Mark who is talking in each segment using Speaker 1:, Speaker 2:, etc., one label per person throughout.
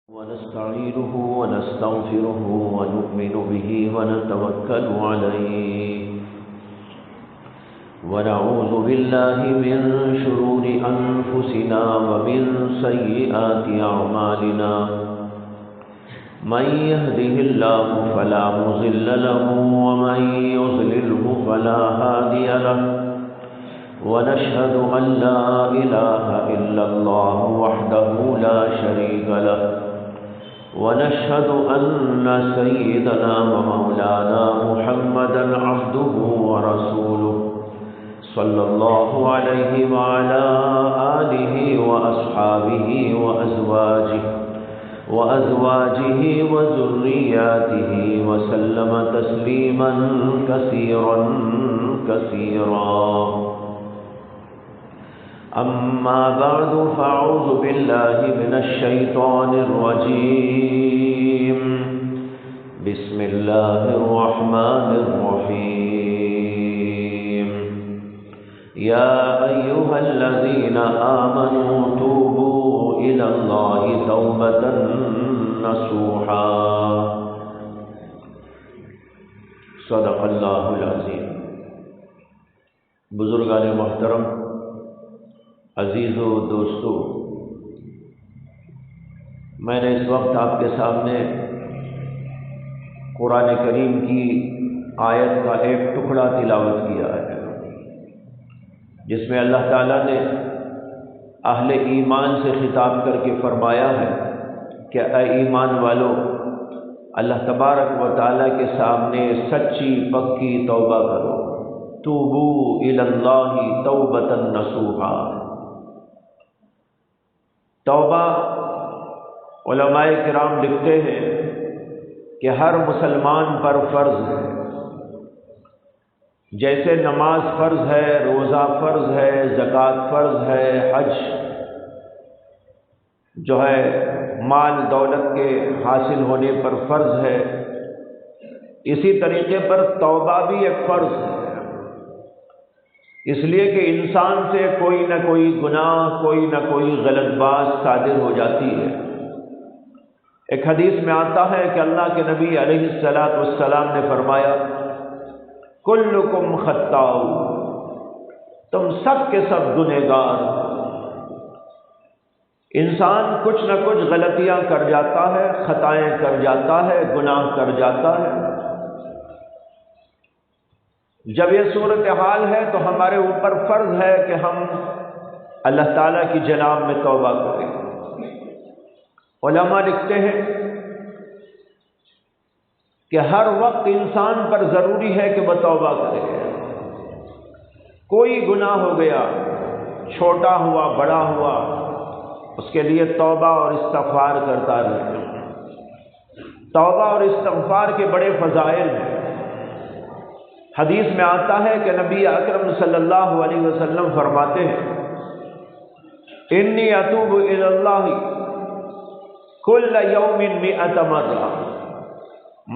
Speaker 1: ونستعينه ونستغفره ونؤمن به ونتوكل عليه ونعوذ بالله من شرور أنفسنا ومن سيئات أعمالنا من يهده الله فلا مضل له ومن يضلله فلا هادي له ونشهد أن لا إله إلا الله وحده لا شريك له ونشهد أن سيدنا ومولانا محمدا عبده ورسوله صلى الله عليه وعلى آله وأصحابه وأزواجه وذرياته وسلم تسليما كثيرا كثيرا. أما بعد فأعوذ بالله من الشيطان الرجيم. بسم الله الرحمن الرحيم. يا أيها الذين آمنوا توبوا إلى الله توبة نصوحا. صدق اللہ العظیم. بزرگان محترم، عزیز و دوستو، میں نے اس وقت آپ کے سامنے قرآن کریم کی آیت کا ایک ٹکڑا تلاوت کیا ہے، جس میں اللہ تعالیٰ نے اہل ایمان سے خطاب کر کے فرمایا ہے کہ اے ایمان والو، اللہ تبارک و تعالیٰ کے سامنے سچی پکی توبہ کرو. توبو الی اللہ توبۃ نصوحا. توبہ، علماء کرام لکھتے ہیں کہ ہر مسلمان پر فرض ہے. جیسے نماز فرض ہے، روزہ فرض ہے، زکوٰۃ فرض ہے، حج جو ہے مال دولت کے حاصل ہونے پر فرض ہے، اسی طریقے پر توبہ بھی ایک فرض ہے. اس لیے کہ انسان سے کوئی نہ کوئی گناہ، کوئی نہ کوئی غلط بات صادر ہو جاتی ہے. ایک حدیث میں آتا ہے کہ اللہ کے نبی علیہ السلام نے فرمایا، کلکم خطاؤ، تم سب کے سب گنہگار. انسان کچھ نہ کچھ غلطیاں کر جاتا ہے، خطائیں کر جاتا ہے، گناہ کر جاتا ہے. جب یہ صورتحال ہے تو ہمارے اوپر فرض ہے کہ ہم اللہ تعالیٰ کی جناب میں توبہ کریں. علماء لکھتے ہیں کہ ہر وقت انسان پر ضروری ہے کہ وہ توبہ کرے. کوئی گناہ ہو گیا، چھوٹا ہوا بڑا ہوا، اس کے لیے توبہ اور استغفار کرتا رہے. توبہ اور استغفار کے بڑے فضائل ہیں. حدیث میں آتا ہے کہ نبی اکرم صلی اللہ علیہ وسلم فرماتے ہیں، انی اتوب الی اللہ کل یوم 100 مرہ.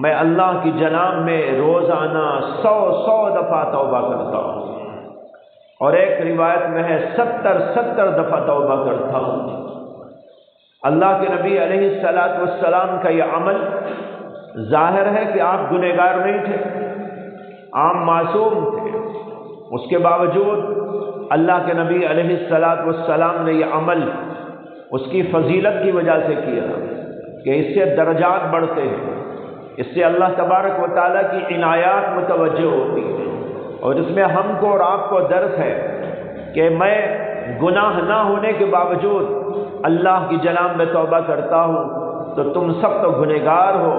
Speaker 1: میں اللہ کی جناب میں روزانہ 100 دفعہ توبہ کرتا ہوں، اور ایک روایت میں ہے 70 دفعہ توبہ کرتا ہوں. اللہ کے نبی علیہ السلام کا یہ عمل ظاہر ہے کہ آپ گنہگار نہیں تھے، عام معصوم تھے. اس کے باوجود اللہ کے نبی علیہ السلام نے یہ عمل اس کی فضیلت کی وجہ سے کیا کہ اس سے درجات بڑھتے ہیں، اس سے اللہ تبارک و تعالیٰ کی عنایات متوجہ ہوتی ہیں. اور اس میں ہم کو اور آپ کو درس ہے کہ میں گناہ نہ ہونے کے باوجود اللہ کی جناب میں توبہ کرتا ہوں، تو تم سب تو گنہگار ہو.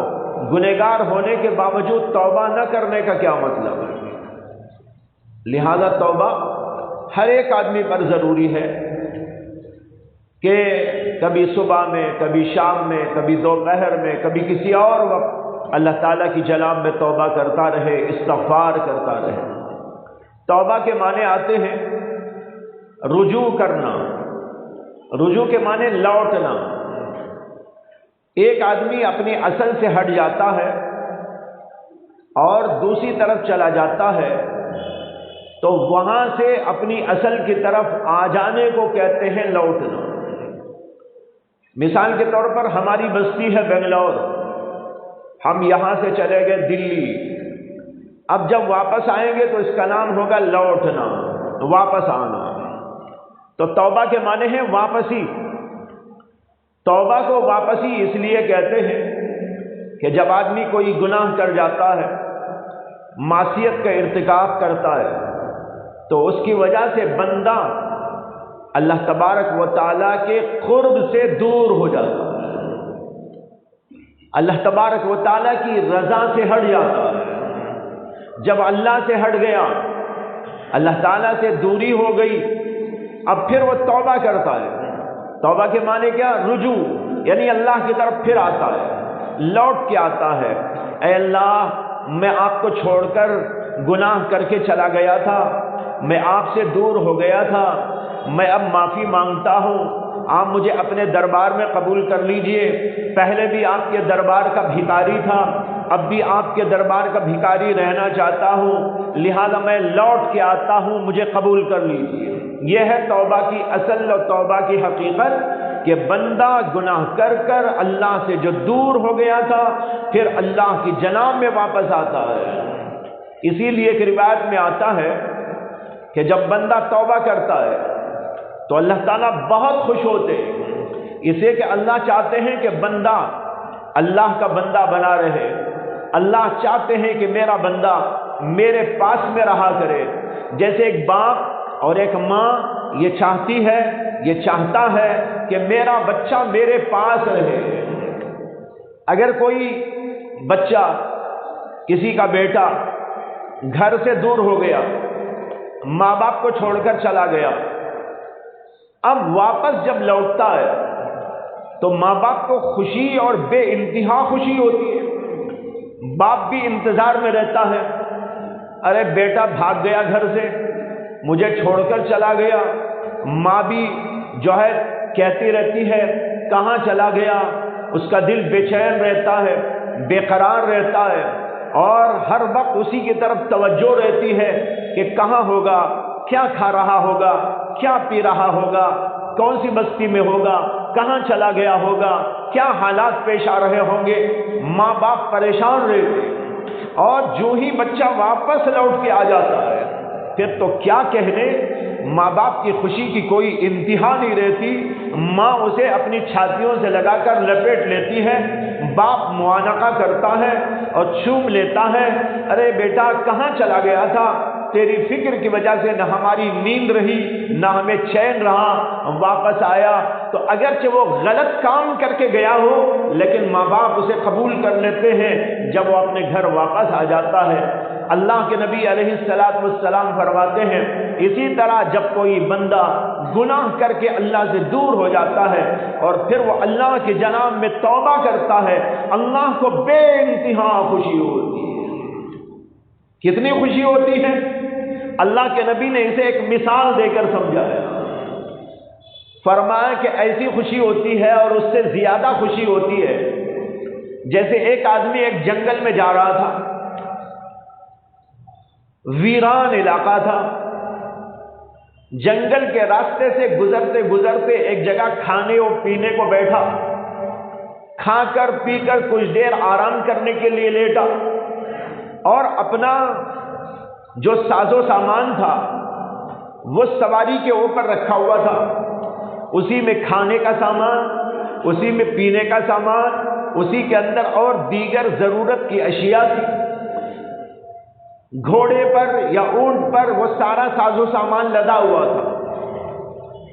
Speaker 1: گنہگار ہونے کے باوجود توبہ نہ کرنے کا کیا مطلب ہے؟ لہذا توبہ ہر ایک آدمی پر ضروری ہے کہ کبھی صبح میں، کبھی شام میں، کبھی دوپہر میں، کبھی کسی اور وقت اللہ تعالیٰ کی جناب میں توبہ کرتا رہے، استغفار کرتا رہے. توبہ کے معنی آتے ہیں رجوع کرنا. رجوع کے معنی لوٹنا. ایک آدمی اپنی اصل سے ہٹ جاتا ہے اور دوسری طرف چلا جاتا ہے، تو وہاں سے اپنی اصل کی طرف آ جانے کو کہتے ہیں لوٹنا. مثال کے طور پر ہماری بستی ہے بنگلور، ہم یہاں سے چلے گئے دلی، اب جب واپس آئیں گے تو اس کا نام ہوگا لوٹنا، واپس آنا۔ تو توبہ کے معنی ہے واپسی۔ توبہ کو واپسی اس لیے کہتے ہیں کہ جب آدمی کوئی گناہ کر جاتا ہے، معصیت کا ارتکاب کرتا ہے، تو اس کی وجہ سے بندہ اللہ تبارک و تعالیٰ کے قرب سے دور ہو جاتا ہے، اللہ تبارک و تعالیٰ کی رضا سے ہٹ جاتا ہے۔ جب اللہ سے ہٹ گیا، اللہ تعالیٰ سے دوری ہو گئی، اب پھر وہ توبہ کرتا ہے۔ توبہ کے معنی کیا؟ رجوع، یعنی اللہ کی طرف پھر آتا ہے، لوٹ کے آتا ہے۔ اے اللہ، میں آپ کو چھوڑ کر گناہ کر کے چلا گیا تھا، میں آپ سے دور ہو گیا تھا، میں اب معافی مانگتا ہوں، آپ مجھے اپنے دربار میں قبول کر لیجئے۔ پہلے بھی آپ کے دربار کا بھکاری تھا، اب بھی آپ کے دربار کا بھکاری رہنا چاہتا ہوں، لہذا میں لوٹ کے آتا ہوں، مجھے قبول کر لیجئے۔ یہ ہے توبہ کی اصل اور توبہ کی حقیقت، کہ بندہ گناہ کر کر اللہ سے جو دور ہو گیا تھا، پھر اللہ کی جناب میں واپس آتا ہے۔ اسی لیے ایک روایت میں آتا ہے کہ جب بندہ توبہ کرتا ہے تو اللہ تعالیٰ بہت خوش ہوتے ہیں، اسے کہ اللہ چاہتے ہیں کہ بندہ اللہ کا بندہ بنا رہے۔ اللہ چاہتے ہیں کہ میرا بندہ میرے پاس میں رہا کرے، جیسے ایک باپ اور ایک ماں یہ چاہتی ہے، یہ چاہتا ہے کہ میرا بچہ میرے پاس رہے۔ اگر کوئی بچہ، کسی کا بیٹا گھر سے دور ہو گیا، ماں باپ کو چھوڑ کر چلا گیا، اب واپس جب لوٹتا ہے تو ماں باپ کو خوشی اور بے انتہا خوشی ہوتی ہے۔ باپ بھی انتظار میں رہتا ہے، ارے بیٹا بھاگ گیا گھر سے، مجھے چھوڑ کر چلا گیا۔ ماں بھی جو ہے کہتی رہتی ہے کہاں چلا گیا، اس کا دل بے چین رہتا ہے، بے قرار رہتا ہے، اور ہر وقت اسی کی طرف توجہ رہتی ہے کہ کہاں ہوگا، کیا کھا رہا ہوگا، کیا پی رہا ہوگا، کون سی بستی میں ہوگا، کہاں چلا گیا ہوگا، کیا حالات پیش آ رہے ہوں گے۔ ماں باپ پریشان رہتے، اور جو ہی بچہ واپس لوٹ کے آ جاتا ہے پھر تو کیا کہنے، ماں باپ کی خوشی کی کوئی انتہا نہیں رہتی۔ ماں اسے اپنی چھاتیوں سے لگا کر لپیٹ لیتی ہے، باپ معانقہ کرتا ہے اور چوم لیتا ہے، ارے بیٹا کہاں چلا گیا تھا، تیری فکر کی وجہ سے نہ ہماری نیند رہی، نہ ہمیں چین رہا، واپس آیا۔ تو اگرچہ وہ غلط کام کر کے گیا ہو، لیکن ماں باپ اسے قبول کر لیتے ہیں جب وہ اپنے گھر واپس آ جاتا ہے۔ اللہ کے نبی علیہ السلام فرماتے ہیں، اسی طرح جب کوئی بندہ گناہ کر کے اللہ سے دور ہو جاتا ہے اور پھر وہ اللہ کے جناب میں توبہ کرتا ہے، اللہ کو بے انتہا خوشی ہوتی ہے۔ کتنی خوشی ہوتی ہے؟ اللہ کے نبی نے اسے ایک مثال دے کر سمجھایا، فرمایا کہ ایسی خوشی ہوتی ہے اور اس سے زیادہ خوشی ہوتی ہے جیسے ایک آدمی ایک جنگل میں جا رہا تھا، ویران علاقہ تھا، جنگل کے راستے سے گزرتے گزرتے ایک جگہ کھانے اور پینے کو بیٹھا، کھا کر پی کر کچھ دیر آرام کرنے کے لیے لیٹا، اور اپنا جو ساز و سامان تھا وہ سواری کے اوپر رکھا ہوا تھا، اسی میں کھانے کا سامان، اسی میں پینے کا سامان، اسی کے اندر اور دیگر ضرورت کی اشیاء تھی۔ گھوڑے پر یا اونٹ پر وہ سارا ساز و سامان لدا ہوا تھا۔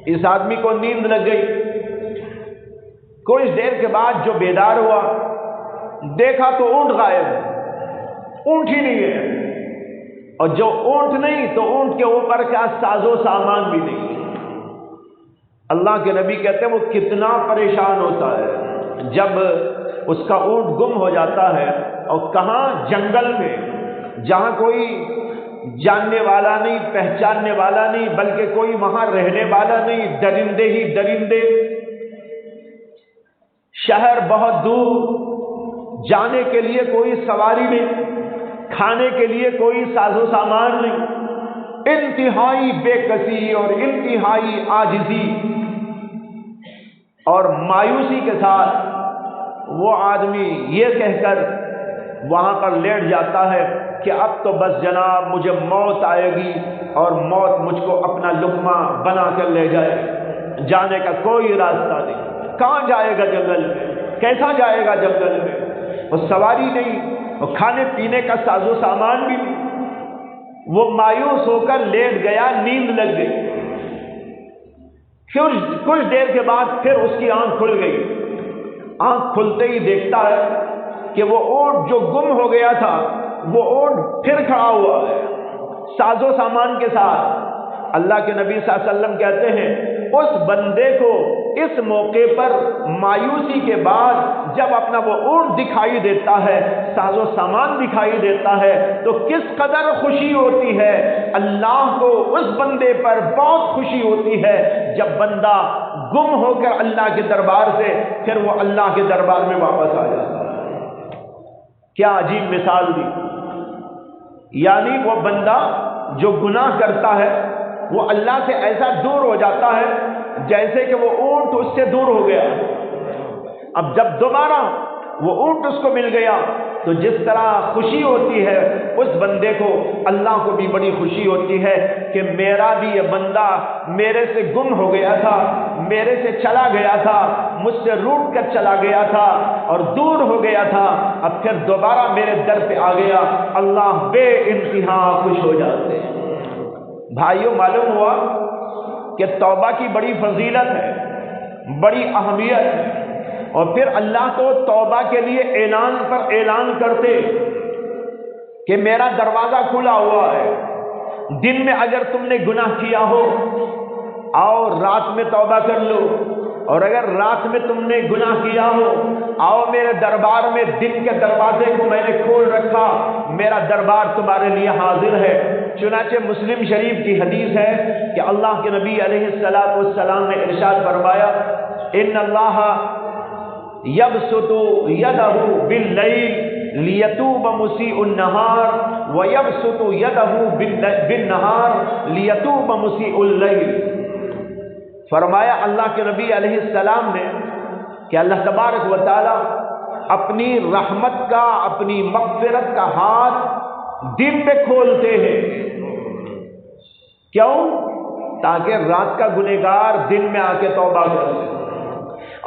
Speaker 1: اس آدمی کو نیند لگ گئی، کچھ دیر کے بعد جو بیدار ہوا، دیکھا تو اونٹ غائب ہے، اونٹ ہی نہیں ہے، اور جو اونٹ نہیں تو اونٹ کے اوپر کا ساز و سامان بھی نہیں۔ اللہ کے نبی کہتے ہیں وہ کتنا پریشان ہوتا ہے جب اس کا اونٹ گم ہو جاتا ہے، اور کہاں، جنگل میں، جہاں کوئی جاننے والا نہیں، پہچاننے والا نہیں، بلکہ کوئی وہاں رہنے والا نہیں، درندے ہی درندے، شہر بہت دور، جانے کے لیے کوئی سواری نہیں، کھانے کے لیے کوئی ساز و سامان نہیں، انتہائی بے کسی اور انتہائی عاجزی۔ اور مایوسی کے ساتھ وہ آدمی یہ کہہ کر وہاں پر لیٹ جاتا ہے کہ اب تو بس جناب مجھے موت آئے گی اور موت مجھ کو اپنا لقمہ بنا کر لے جائے، جانے کا کوئی راستہ نہیں۔ کہاں جائے گا جنگل میں؟ کیسا جائے گا جنگل میں؟ وہ سواری نہیں، وہ کھانے پینے کا ساز و سامان بھی نہیں۔ وہ مایوس ہو کر لیٹ گیا، نیند لگ گئی۔ کچھ دیر کے بعد پھر اس کی آنکھ کھل گئی۔ آنکھ کھلتے ہی دیکھتا ہے کہ وہ اونٹ جو گم ہو گیا تھا وہ اونٹ پھر کھڑا ہوا ہے ساز و سامان کے ساتھ۔ اللہ کے نبی صلی اللہ علیہ وسلم کہتے ہیں اس بندے کو اس موقع پر مایوسی کے بعد جب اپنا وہ اونٹ دکھائی دیتا ہے، ساز و سامان دکھائی دیتا ہے، تو کس قدر خوشی ہوتی ہے۔ اللہ کو اس بندے پر بہت خوشی ہوتی ہے جب بندہ گم ہو کر اللہ کے دربار سے پھر وہ اللہ کے دربار میں واپس آ جاتا ہے۔ کیا عجیب مثال دی۔ یعنی وہ بندہ جو گناہ کرتا ہے وہ اللہ سے ایسا دور ہو جاتا ہے جیسے کہ وہ اونٹ اس سے دور ہو گیا۔ اب جب دوبارہ وہ اونٹ اس کو مل گیا تو جس طرح خوشی ہوتی ہے اس بندے کو، اللہ کو بھی بڑی خوشی ہوتی ہے کہ میرا بھی یہ بندہ میرے سے گم ہو گیا تھا، میرے سے چلا گیا تھا، مجھ سے روٹ کر چلا گیا تھا اور دور ہو گیا تھا، اب پھر دوبارہ میرے در پہ آ گیا۔ اللہ بے انتہا خوش ہو جاتے ہیں۔ بھائیوں، معلوم ہوا کہ توبہ کی بڑی فضیلت ہے، بڑی اہمیت ہے، اور پھر اللہ کو توبہ کے لیے اعلان پر اعلان کرتے کہ میرا دروازہ کھلا ہوا ہے، دن میں اگر تم نے گناہ کیا ہو آؤ رات میں توبہ کر لو، اور اگر رات میں تم نے گناہ کیا ہو آؤ میرے دربار میں، دن کے دروازے کو میں نے کھول رکھا، میرا دربار تمہارے لیے حاضر ہے۔ چنانچہ مسلم شریف کی حدیث ہے کہ اللہ کے نبی علیہ السلام نے ارشاد فرمایا ان اللہ یبسط یدہ باللیل لیتوب مسیء النہار ویبسط یدہ بالنہار لیتوب مسیء اللیل۔ فرمایا اللہ کے نبی علیہ السلام نے کہ اللہ تبارک و تعالی اپنی رحمت کا، اپنی مغفرت کا ہاتھ دن میں کھولتے ہیں۔ کیوں؟ تاکہ رات کا گنہگار دن میں آ کے توبہ کر لے،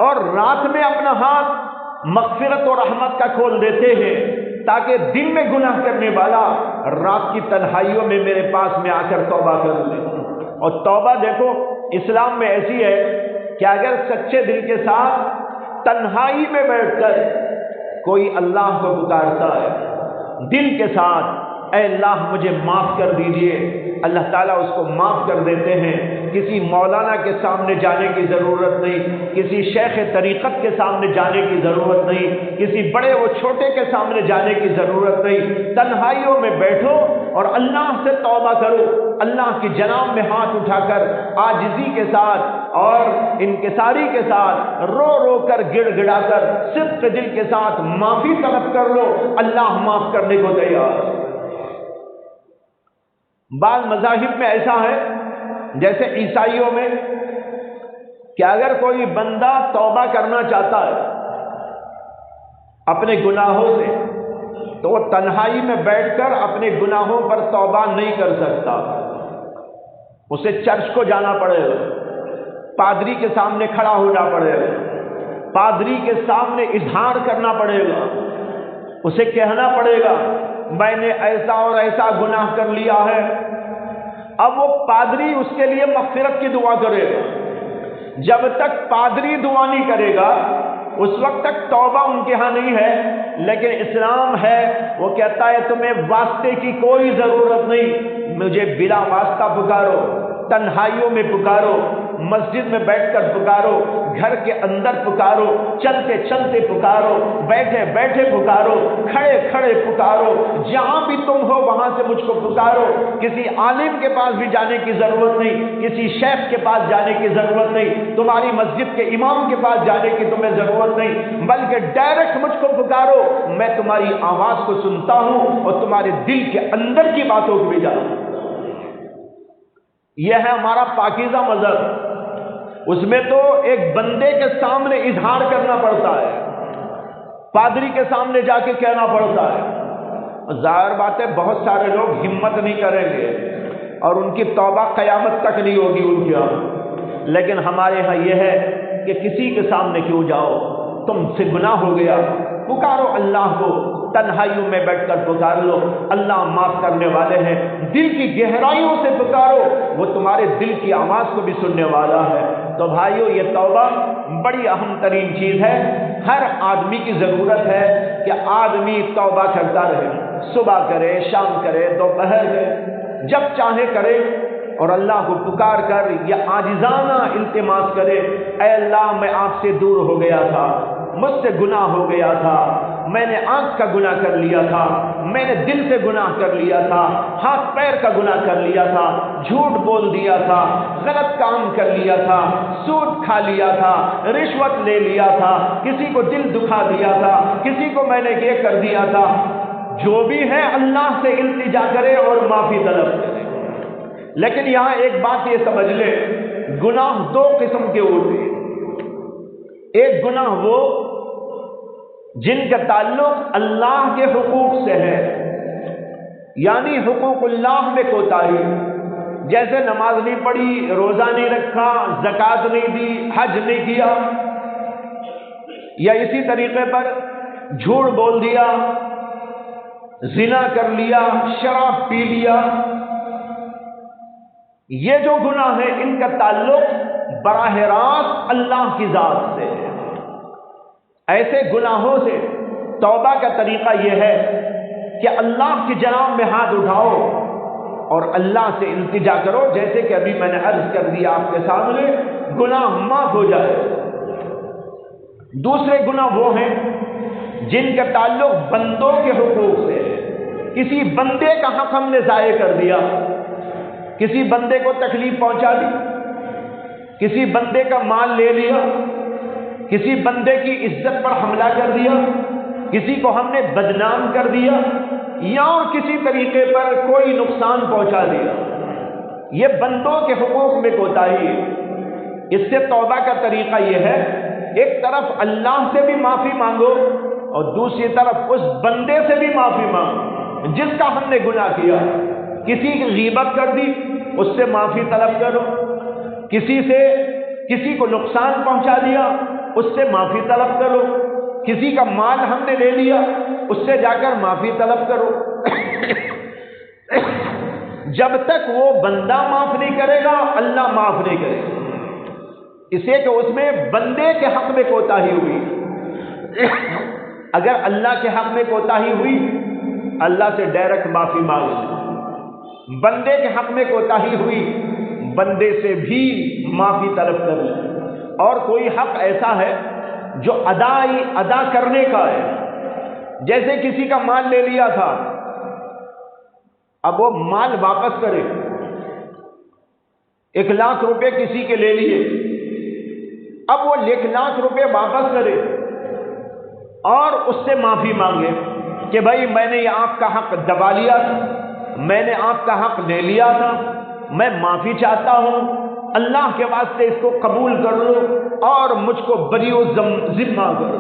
Speaker 1: اور رات میں اپنا ہاتھ مغفرت و رحمت کا کھول دیتے ہیں تاکہ دن میں گناہ کرنے والا رات کی تنہائیوں میں میرے پاس میں آ کر توبہ کر لے۔ اور توبہ دیکھو اسلام میں ایسی ہے کہ اگر سچے دل کے ساتھ تنہائی میں بیٹھ کر کوئی اللہ کو پکارتا ہے دل کے ساتھ، اے اللہ مجھے معاف کر دیجئے، اللہ تعالیٰ اس کو معاف کر دیتے ہیں۔ کسی مولانا کے سامنے جانے کی ضرورت نہیں، کسی شیخ طریقت کے سامنے جانے کی ضرورت نہیں، کسی بڑے و چھوٹے کے سامنے جانے کی ضرورت نہیں۔ تنہائیوں میں بیٹھو اور اللہ سے توبہ کرو، اللہ کی جناب میں ہاتھ اٹھا کر عاجزی کے ساتھ اور انکساری کے ساتھ رو رو کر گڑ گڑا کر صدق دل کے ساتھ معافی طلب کر لو، اللہ معاف کرنے کو تیار۔ بعض مذاہب میں ایسا ہے جیسے عیسائیوں میں کہ اگر کوئی بندہ توبہ کرنا چاہتا ہے اپنے گناہوں سے تو وہ تنہائی میں بیٹھ کر اپنے گناہوں پر توبہ نہیں کر سکتا، اسے چرچ کو جانا پڑے گا، پادری کے سامنے کھڑا ہونا پڑے گا، پادری کے سامنے اظہار کرنا پڑے گا، اسے کہنا پڑے گا میں نے ایسا اور ایسا گناہ کر لیا ہے۔ اب وہ پادری اس کے لیے مغفرت کی دعا کرے گا، جب تک پادری دعا نہیں کرے گا اس وقت تک توبہ ان کے ہاں نہیں ہے۔ لیکن اسلام ہے وہ کہتا ہے تمہیں واسطے کی کوئی ضرورت نہیں، مجھے بلا واسطہ پکارو، تنہائیوں میں پکارو، مسجد میں بیٹھ کر پکارو، گھر کے اندر پکارو، چلتے چلتے پکارو، بیٹھے بیٹھے پکارو، کھڑے کھڑے پکارو، جہاں بھی تم ہو وہاں سے مجھ کو پکارو۔ کسی عالم کے پاس بھی جانے کی ضرورت نہیں، کسی شیخ کے پاس جانے کی ضرورت نہیں، تمہاری مسجد کے امام کے پاس جانے کی تمہیں ضرورت نہیں، بلکہ ڈائریکٹ مجھ کو پکارو، میں تمہاری آواز کو سنتا ہوں اور تمہارے دل کے اندر کی باتوں کو بھی جانتا ہوں۔ یہ ہے ہمارا پاکیزہ مذہب۔ اس میں تو ایک بندے کے سامنے اظہار کرنا پڑتا ہے، پادری کے سامنے جا کے کہنا پڑتا ہے۔ ظاہر بات ہے بہت سارے لوگ ہمت نہیں کریں گے اور ان کی توبہ قیامت تک نہیں ہوگی ان کے یہاں، لیکن ہمارے ہاں یہ ہے کہ کسی کے سامنے کیوں جاؤ، تم سے گناہ ہو گیا، پکارو اللہ کو، تنہائیوں میں بیٹھ کر پکار لو، اللہ معاف کرنے والے ہیں، دل کی گہرائیوں سے پکارو، وہ تمہارے دل کی آواز کو بھی سننے والا ہے۔ تو بھائیو، یہ توبہ بڑی اہم ترین چیز ہے، ہر آدمی کی ضرورت ہے کہ آدمی توبہ کرتا رہے، صبح کرے، شام کرے، دوپہر کرے، جب چاہے کرے، اور اللہ کو پکار کر یہ عاجزانہ التماس کرے، اے اللہ میں آپ سے دور ہو گیا تھا، مجھ سے گناہ ہو گیا تھا، میں نے آنکھ کا گناہ کر لیا تھا، میں نے دل سے گناہ کر لیا تھا، ہاتھ پیر کا گناہ کر لیا تھا، جھوٹ بول دیا تھا، غلط کام کر لیا تھا، سود کھا لیا تھا، رشوت لے لیا تھا، کسی کو دل دکھا دیا تھا، کسی کو میں نے یہ کر دیا تھا۔ جو بھی ہے اللہ سے التجا کرے اور معافی طلب کرے۔ لیکن یہاں ایک بات یہ سمجھ لے، گناہ دو قسم کے ہوتے ہیں۔ ایک گناہ وہ جن کا تعلق اللہ کے حقوق سے ہے، یعنی حقوق اللہ میں کوتاہی، جیسے نماز نہیں پڑھی، روزہ نہیں رکھا، زکوٰۃ نہیں دی، حج نہیں کیا، یا اسی طریقے پر جھوٹ بول دیا، زنا کر لیا، شراب پی لیا۔ یہ جو گناہ ہے ان کا تعلق براہ راست اللہ کی ذات سے ہے۔ ایسے گناہوں سے توبہ کا طریقہ یہ ہے کہ اللہ کی جناب میں ہاتھ اٹھاؤ اور اللہ سے التجا کرو، جیسے کہ ابھی میں نے عرض کر دیا آپ کے سامنے، گناہ معاف ہو جائے۔ دوسرے گناہ وہ ہیں جن کا تعلق بندوں کے حقوق سے ہے۔ کسی بندے کا حق ہم نے ضائع کر دیا، کسی بندے کو تکلیف پہنچا دی، کسی بندے کا مال لے لیا، کسی بندے کی عزت پر حملہ کر دیا، کسی کو ہم نے بدنام کر دیا، یا اور کسی طریقے پر کوئی نقصان پہنچا دیا۔ یہ بندوں کے حقوق میں کوتاہی ہے۔ اس سے توبہ کا طریقہ یہ ہے، ایک طرف اللہ سے بھی معافی مانگو اور دوسری طرف اس بندے سے بھی معافی مانگو جس کا ہم نے گناہ کیا۔ کسی کی غیبت کر دی، اس سے معافی طلب کرو، کسی کو نقصان پہنچا دیا، اس سے معافی طلب کرو، کسی کا مال ہم نے لے لیا، اس سے جا کر معافی طلب کرو۔ جب تک وہ بندہ معاف نہیں کرے گا اللہ معاف نہیں کرے گا، اسے کہ اس میں بندے کے حق میں کوتاہی ہوئی۔ اگر اللہ کے حق میں کوتاہی ہوئی اللہ سے ڈائریکٹ معافی مانگ لیں، بندے کے حق میں کوتاہی ہوئی بندے سے بھی معافی طلب کر لیں۔ اور کوئی حق ایسا ہے جو ادا کرنے کا ہے، جیسے کسی کا مال لے لیا تھا، اب وہ مال واپس کرے۔ 1,00,000 روپے کسی کے لے لیے، اب وہ 1,00,000 روپے واپس کرے اور اس سے معافی مانگے کہ بھائی میں نے یہ آپ کا حق دبا لیا تھا، میں نے آپ کا حق لے لیا تھا، میں معافی چاہتا ہوں، اللہ کے واسطے اس کو قبول کر لو اور مجھ کو بری و ذمہ کرو۔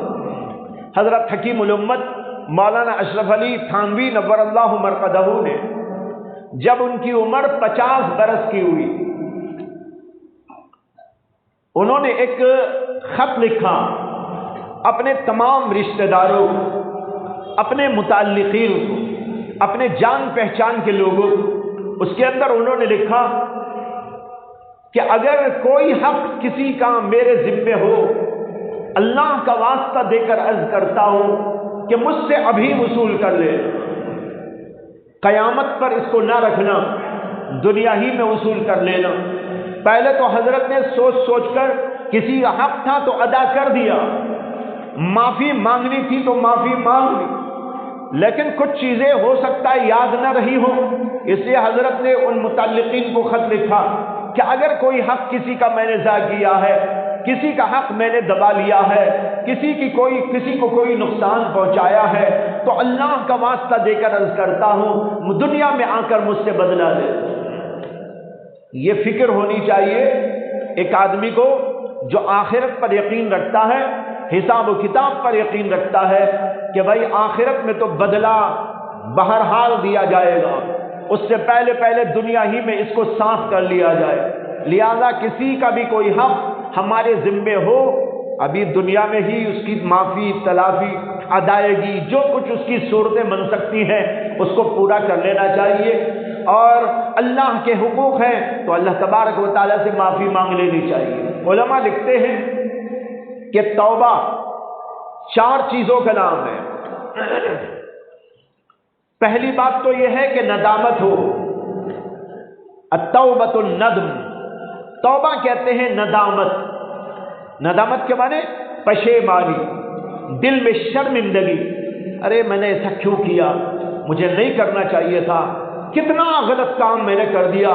Speaker 1: حضرت حکیم الامت مولانا اشرف علی تھانوی نور اللہ مرقدہ نے جب ان کی عمر 50 برس کی ہوئی، انہوں نے ایک خط لکھا اپنے تمام رشتہ داروں کو، اپنے متعلقین کو، اپنے جان پہچان کے لوگوں کو۔ اس کے اندر انہوں نے لکھا کہ اگر کوئی حق کسی کا میرے ذمے ہو، اللہ کا واسطہ دے کر عرض کرتا ہوں کہ مجھ سے ابھی وصول کر لے، قیامت پر اس کو نہ رکھنا، دنیا ہی میں وصول کر لینا۔ پہلے تو حضرت نے سوچ کر کسی کا حق تھا تو ادا کر دیا، معافی مانگنی تھی تو معافی مانگ لی، لیکن کچھ چیزیں ہو سکتا ہے یاد نہ رہی ہو، اس لیے حضرت نے ان متعلقین کو خط لکھا کہ اگر کوئی حق کسی کا میں نے ضائع کیا ہے، کسی کا حق میں نے دبا لیا ہے، کسی کو کوئی نقصان پہنچایا ہے، تو اللہ کا واسطہ دے کر عرض کرتا ہوں دنیا میں آ کر مجھ سے بدلہ لے۔ یہ فکر ہونی چاہیے ایک آدمی کو جو آخرت پر یقین رکھتا ہے، حساب و کتاب پر یقین رکھتا ہے کہ بھائی آخرت میں تو بدلہ بہرحال دیا جائے گا، اس سے پہلے پہلے دنیا ہی میں اس کو صاف کر لیا جائے، لہذا کسی کا بھی کوئی حق ہمارے ذمے ہو، ابھی دنیا میں ہی اس کی معافی، تلافی، ادائیگی، جو کچھ اس کی صورتیں بن سکتی ہیں اس کو پورا کر لینا چاہیے، اور اللہ کے حقوق ہیں تو اللہ تبارک و تعالیٰ سے معافی مانگ لینی چاہیے۔ علماء لکھتے ہیں کہ توبہ 4 چیزوں کا نام ہے۔ پہلی بات تو یہ ہے کہ ندامت ہو، التوبۃ الندم، توبہ کہتے ہیں ندامت۔ ندامت کے معنی پشیمانی، دل میں شرمندگی، ارے میں نے ایسا کیوں کیا، مجھے نہیں کرنا چاہیے تھا، کتنا غلط کام میں نے کر دیا،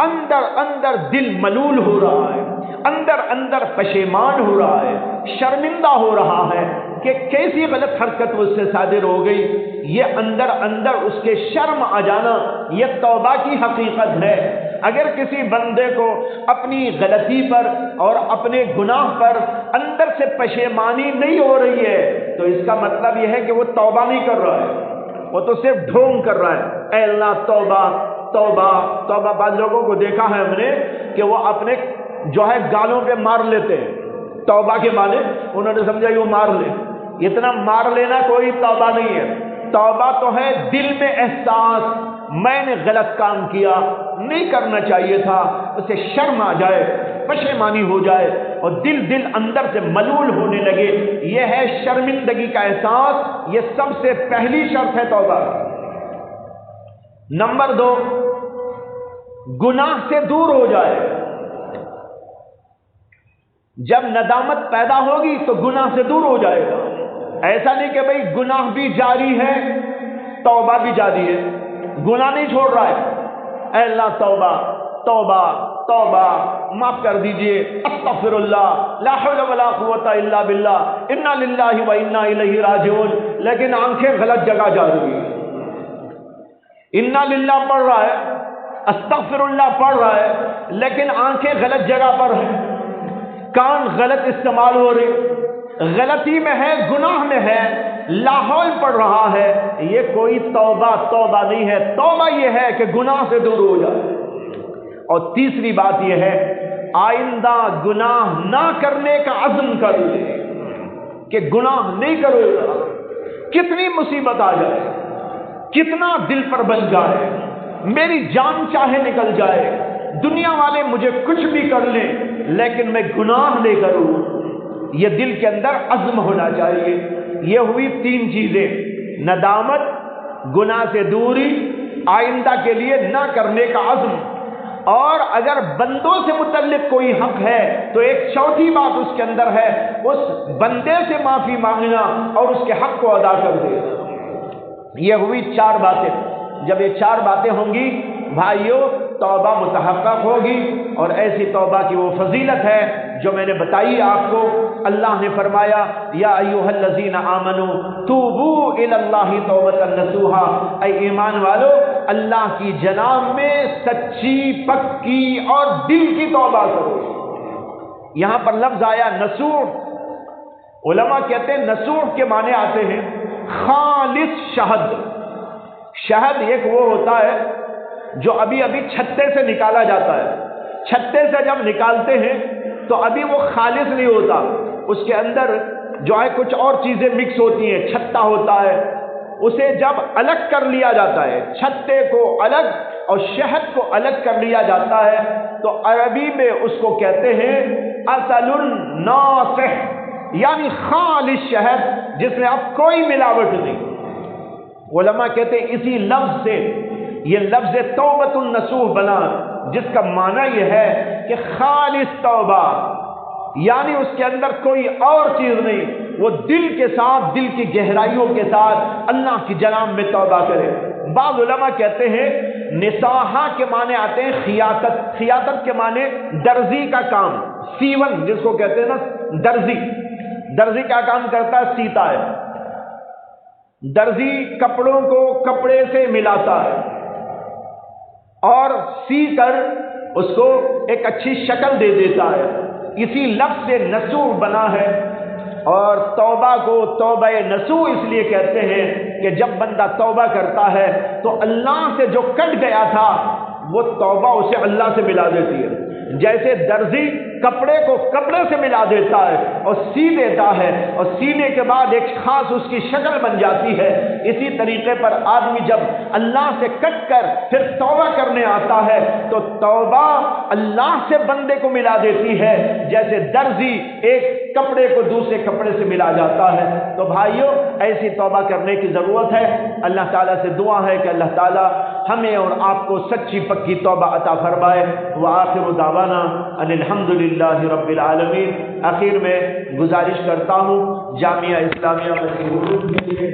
Speaker 1: اندر اندر دل ملول ہو رہا ہے، اندر اندر پشیمان ہو رہا ہے، شرمندہ ہو رہا ہے کہ کیسی غلط حرکت اس سے صادر ہو گئی، یہ اندر اندر اس کے شرم آ جانا، یہ توبہ کی حقیقت ہے۔ اگر کسی بندے کو اپنی غلطی پر اور اپنے گناہ پر اندر سے پشیمانی نہیں ہو رہی ہے تو اس کا مطلب یہ ہے کہ وہ توبہ نہیں کر رہا ہے، وہ تو صرف ڈھونگ کر رہا ہے، اے اللہ توبہ توبہ توبہ۔ بعض لوگوں کو دیکھا ہے ہم نے کہ وہ اپنے جو ہے گالوں پہ مار لیتے ہیں، توبہ کے معنی انہوں نے سمجھا کہ وہ مار لے، اتنا مار لینا کوئی توبہ نہیں ہے۔ توبہ تو ہے دل میں احساس، میں نے غلط کام کیا، نہیں کرنا چاہیے تھا، اسے شرم آ جائے، پشیمانی ہو جائے اور دل اندر سے ملول ہونے لگے، یہ ہے شرمندگی کا احساس، یہ سب سے پہلی شرط ہے توبہ۔ نمبر 2، گناہ سے دور ہو جائے۔ جب ندامت پیدا ہوگی تو گناہ سے دور ہو جائے گا، ایسا نہیں کہ بھئی گناہ بھی جاری ہے توبہ بھی جاری ہے، گناہ نہیں چھوڑ رہا ہے، اے اللہ توبہ توبہ توبہ، معاف کر دیجئے، استغفر اللہ، لا حول ولا قوت الا باللہ، انا للہ و انا الیہ راجعون، لیکن آنکھیں غلط جگہ جا رہی ہیں، انا للہ پڑھ رہا ہے، استغفر اللہ پڑھ رہا ہے، لیکن آنکھیں غلط جگہ پر ہیں، کان غلط استعمال ہو رہے، غلطی میں ہے، گناہ میں ہے، لاحول پڑھ رہا ہے، یہ کوئی توبہ نہیں ہے۔ توبہ یہ ہے کہ گناہ سے دور ہو جائے۔ اور تیسری بات یہ ہے، آئندہ گناہ نہ کرنے کا عزم کر لے کہ گناہ نہیں کرو گا، کتنی مصیبت آ جائے، کتنا دل پر بن جائے، میری جان چاہے نکل جائے، دنیا والے مجھے کچھ بھی کر لیں لیکن میں گناہ نہیں کروں، یہ دل کے اندر عزم ہونا چاہیے۔ یہ ہوئی 3 چیزیں، ندامت، گناہ سے دوری، آئندہ کے لیے نہ کرنے کا عزم، اور اگر بندوں سے متعلق کوئی حق ہے تو ایک چوتھی بات اس کے اندر ہے، اس بندے سے معافی مانگنا اور اس کے حق کو ادا کر دینا۔ یہ ہوئی 4 باتیں۔ جب یہ 4 باتیں ہوں گی بھائیوں، توبہ متحقق ہوگی، اور ایسی توبہ کی وہ فضیلت ہے جو میں نے بتائی آپ کو۔ اللہ نے فرمایا یا ایھا الذین آمنوا توبوا الی اللہ توبۃ نصوحا، اے ایمان والو اللہ کی جناب میں سچی، پکی اور دل کی توبہ کرو۔ یہاں پر لفظ آیا نصوح، علماء کہتے ہیں نصوح کے معنی آتے ہیں خالص شہد۔ شہد ایک وہ ہوتا ہے جو ابھی چھتے سے نکالا جاتا ہے، چھتے سے جب نکالتے ہیں تو ابھی وہ خالص نہیں ہوتا، اس کے اندر جو ہے کچھ اور چیزیں مکس ہوتی ہیں، چھتا ہوتا ہے، اسے جب الگ کر لیا جاتا ہے، چھتے کو الگ اور شہد کو الگ کر لیا جاتا ہے تو عربی میں اس کو کہتے ہیں اصل ناصح، یعنی خالص شہد جس میں اب کوئی ملاوٹ نہیں۔ علماء کہتے ہیں اسی لفظ سے یہ لفظ توبۃ النصوح بنا، جس کا معنی یہ ہے کہ خالص توبہ، یعنی اس کے اندر کوئی اور چیز نہیں، وہ دل کے ساتھ، دل کی گہرائیوں کے ساتھ اللہ کی جناب میں توبہ کرے۔ بعض علماء کہتے ہیں نصاحہ کے معنی آتے ہیں خیاطت، خیاطت کے معنی درزی کا کام، سیون جس کو کہتے ہیں نا، درزی کیا کام کرتا ہے؟ سیتا ہے۔ درزی کپڑوں کو کپڑے سے ملاتا ہے اور سی کر اس کو ایک اچھی شکل دے دیتا ہے، اسی لفظ سے نسوح بنا ہے، اور توبہ کو توبہ نسوح اس لیے کہتے ہیں کہ جب بندہ توبہ کرتا ہے تو اللہ سے جو کٹ گیا تھا وہ توبہ اسے اللہ سے ملا دیتی ہے۔ جیسے درزی کپڑے کو کپڑے سے ملا دیتا ہے اور سی دیتا ہے، اور سینے کے بعد ایک خاص اس کی شکل بن جاتی ہے، اسی طریقے پر آدمی جب اللہ سے کٹ کر پھر توبہ کرنے آتا ہے تو توبہ اللہ سے بندے کو ملا دیتی ہے، جیسے درزی ایک کپڑے کو دوسرے کپڑے سے ملا جاتا ہے۔ تو بھائیوں، ایسی توبہ کرنے کی ضرورت ہے۔ اللہ تعالیٰ سے دعا ہے کہ اللہ تعالیٰ ہمیں اور آپ کو سچی پکی توبہ عطا فرمائے۔ وآخر دعوانا ان الحمدللہ رب العالمین۔ آخر میں گزارش کرتا ہوں جامعہ اسلامیہ مسجد کے لیے